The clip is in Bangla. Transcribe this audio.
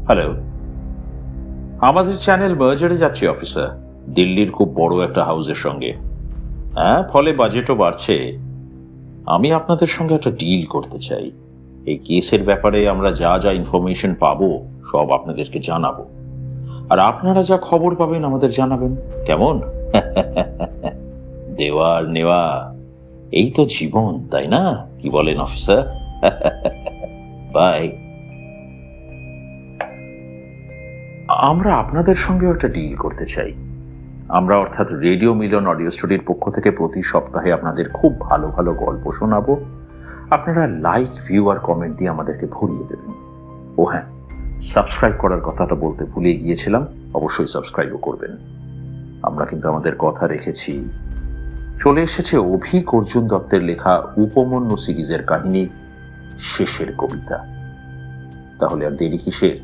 হ্যালো, আমাদের চ্যানেল মার্জারে যাচ্ছে অফিসার, দিল্লির খুব বড় একটা হাউসের সঙ্গে। হ্যাঁ, ফলে বাজেটও বাড়ছে। আমি আপনাদের সঙ্গে একটা ডিল করতে চাই। এই কেসের ব্যাপারে আমরা যা যা ইনফরমেশন পাবো সব আপনাদেরকে জানাবো, আর আপনারা যা খবর পাবেন আমাদের জানাবেন, কেমন? দেওয়া আর নেওয়া, এই তো জীবন, তাই না? কি বলেন অফিসার? বাই। আমরা আপনাদের সঙ্গেও একটা ডিল করতে চাই। আমরা অর্থাৎ রেডিও মিলন অডিও স্টুডিওর পক্ষ থেকে প্রতি সপ্তাহে আপনাদের খুব ভালো ভালো গল্প শোনাবো। আপনারা লাইক, ভিউ আর কমেন্ট দিয়ে আমাদেরকে ভরিয়ে দেবেন। ও হ্যাঁ, সাবস্ক্রাইব করার কথাটা বলতে ভুলে গিয়েছিলাম, অবশ্যই সাবস্ক্রাইবও করবেন। আমরা কিন্তু আমাদের কথা রেখেছি। চলে এসেছে অভিক অর্জুন দত্তের লেখা উপমন্যু সিরিজের কাহিনী শেষের কবিতা। তাহলে আর দেরি কিসের?